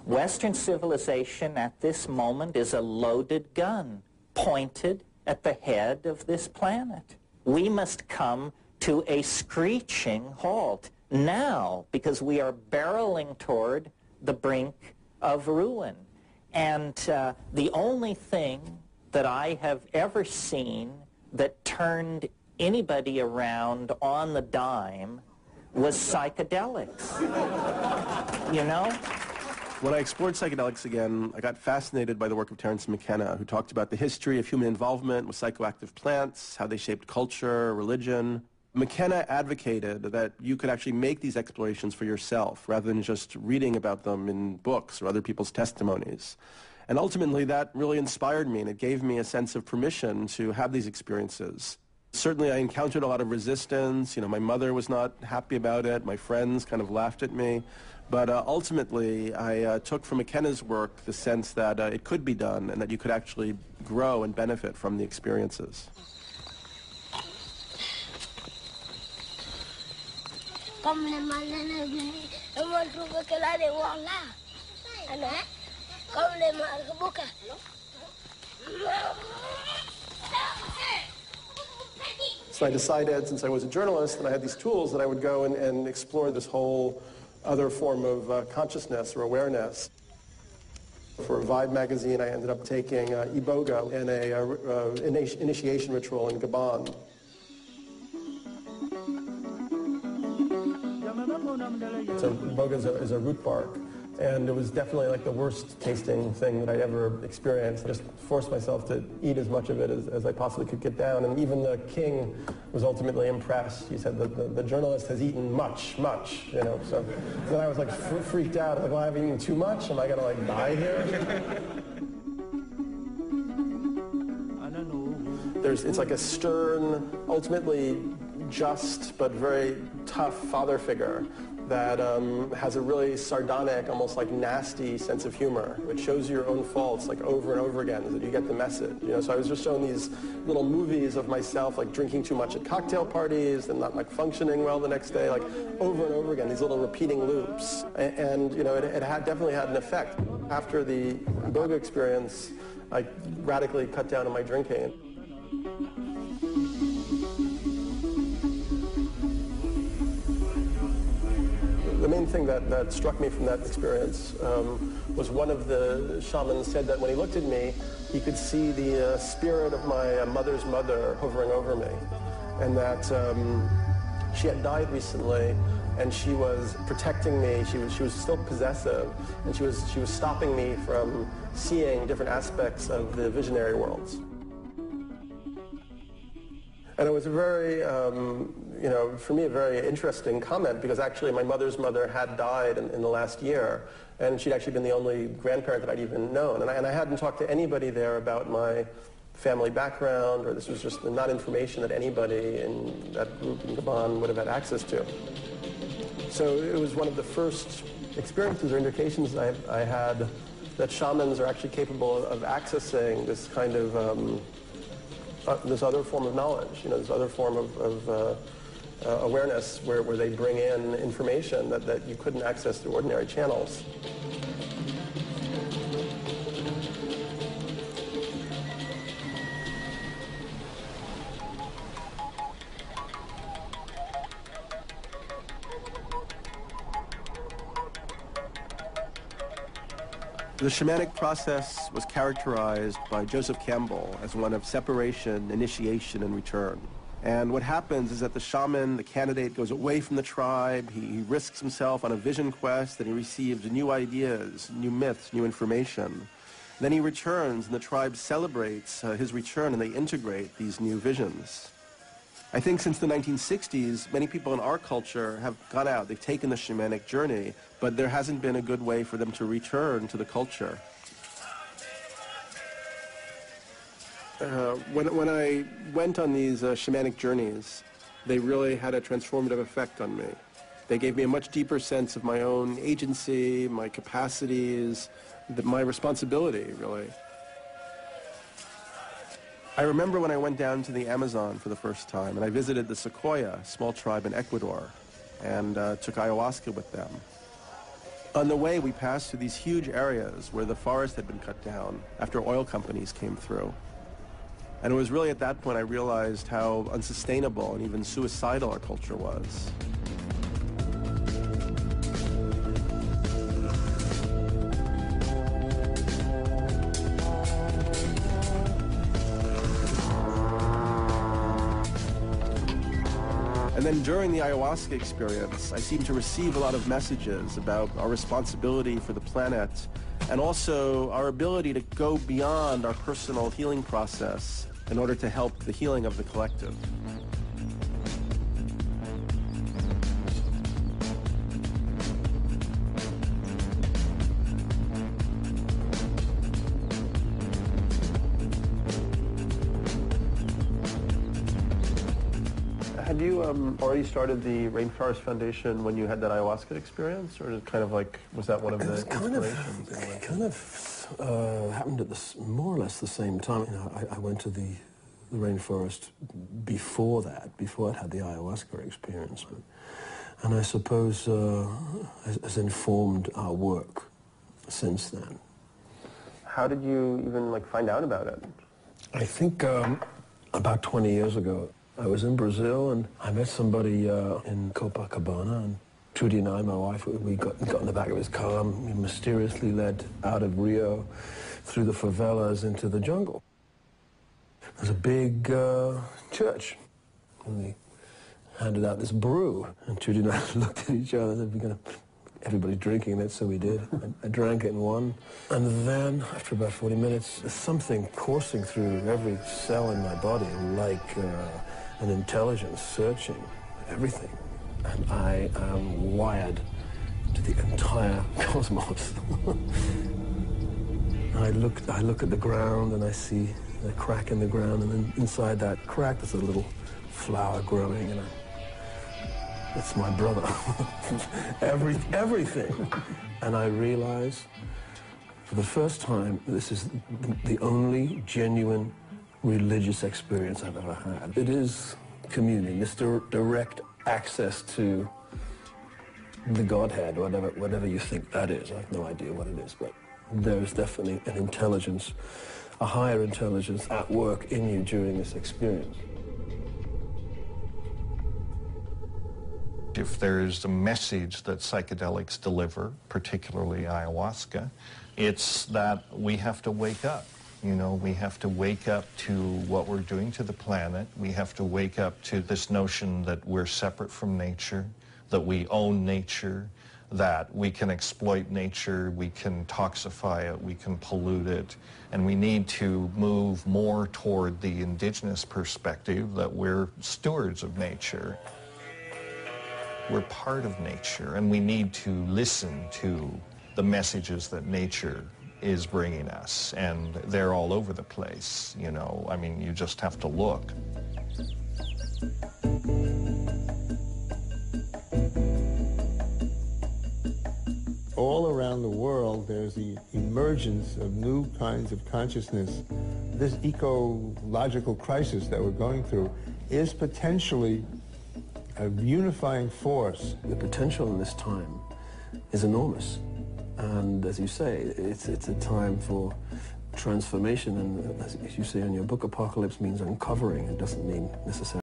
Western civilization at this moment is a loaded gun pointed at the head of this planet. We must come to a screeching halt now because we are barreling toward the brink of ruin. And the only thing that I have ever seen that turned anybody around on the dime was psychedelics. You know? When I explored psychedelics again, I got fascinated by the work of Terence McKenna, who talked about the history of human involvement with psychoactive plants, how they shaped culture, religion. McKenna advocated that you could actually make these explorations for yourself rather than just reading about them in books or other people's testimonies. And ultimately, that really inspired me, and it gave me a sense of permission to have these experiences. Certainly, I encountered a lot of resistance. You know, my mother was not happy about it. My friends kind of laughed at me. But ultimately, I took from McKenna's work the sense that it could be done and that you could actually grow and benefit from the experiences. So I decided, since I was a journalist and I had these tools, that I would go and explore this whole other form of consciousness or awareness. For Vibe magazine, I ended up taking Iboga in an initiation ritual in Gabon. So Iboga is a root bark, and it was definitely like the worst tasting thing that I'd ever experienced. I just forced myself to eat as much of it as I possibly could get down, and even the king was ultimately impressed. He said that the journalist has eaten much, you know. So then I was like freaked out, like, well, I've eaten too much? Am I gonna like die here? It's like a stern, ultimately just but very tough father figure that has a really sardonic, almost like nasty sense of humor, which shows you your own faults like over and over again, so that you get the message. You know, so I was just shown these little movies of myself like drinking too much at cocktail parties and not like functioning well the next day, like over and over again, these little repeating loops. And you know, it definitely had an effect. After the Iboga experience, I radically cut down on my drinking. The main thing that struck me from that experience was one of the shamans said that when he looked at me, he could see the spirit of my mother's mother hovering over me, and that she had died recently, and she was protecting me. She was still possessive, and she was stopping me from seeing different aspects of the visionary worlds. And it was a very, you know, for me, a very interesting comment, because actually my mother's mother had died in the last year, and she'd actually been the only grandparent that I'd even known. And I hadn't talked to anybody there about my family background, or this was just not information that anybody in that group in Gabon would have had access to. So it was one of the first experiences or indications I had that shamans are actually capable of accessing this kind of this other form of knowledge, you know, this other form of awareness where they bring in information that you couldn't access through ordinary channels. The shamanic process was characterized by Joseph Campbell as one of separation, initiation, and return. And what happens is that the shaman, the candidate, goes away from the tribe, he risks himself on a vision quest, and he receives new ideas, new myths, new information. Then he returns, and the tribe celebrates his return, and they integrate these new visions. I think since the 1960s, many people in our culture have gone out, they've taken the shamanic journey, but there hasn't been a good way for them to return to the culture. When I went on these shamanic journeys, they really had a transformative effect on me. They gave me a much deeper sense of my own agency, my capacities, my responsibility, really. I remember when I went down to the Amazon for the first time, and I visited the Sequoia, a small tribe in Ecuador, and took ayahuasca with them. On the way, we passed through these huge areas where the forest had been cut down after oil companies came through. And it was really at that point I realized how unsustainable and even suicidal our culture was. And then during the ayahuasca experience, I seemed to receive a lot of messages about our responsibility for the planet and also our ability to go beyond our personal healing process in order to help the healing of the collective. Had you already started the Rainforest Foundation when you had that ayahuasca experience, or kind of like, was that one of the inspirations? It kind of happened at more or less the same time. You know, I went to the rainforest before that, before I'd had the ayahuasca experience, and I suppose has informed our work since then. How did you even find out about it? I think about 20 years ago. I was in Brazil, and I met somebody in Copacabana, and Trudy and I, my wife, we got in the back of his car, and we mysteriously led out of Rio through the favelas into the jungle. There's a big church, and they handed out this brew, and Trudy and I looked at each other and said, everybody's drinking it, so we did. I drank it in one, and then after about 40 minutes, there's something coursing through every cell in my body, like an intelligence searching everything. And I am wired to the entire cosmos. I look at the ground and I see a crack in the ground, and then inside that crack there's a little flower growing, and it's my brother. Everything. And I realize for the first time this is the only genuine religious experience I've ever had. It is communing, this direct access to the Godhead, whatever you think that is. I have no idea what it is, but there is definitely an intelligence, a higher intelligence at work in you during this experience. If there's a message that psychedelics deliver, particularly ayahuasca, it's that we have to wake up. You know, we have to wake up to what we're doing to the planet. We have to wake up to this notion that we're separate from nature, that we own nature, that we can exploit nature, we can toxify it, we can pollute it, and we need to move more toward the indigenous perspective that we're stewards of nature. We're part of nature, and we need to listen to the messages that nature is bringing us, and they're all over the place, you know. I mean, you just have to look. All around the world, there's the emergence of new kinds of consciousness. This ecological crisis that we're going through is potentially a unifying force. The potential in this time is enormous. And as you say, it's a time for transformation. And as you say in your book, apocalypse means uncovering. It doesn't mean necessarily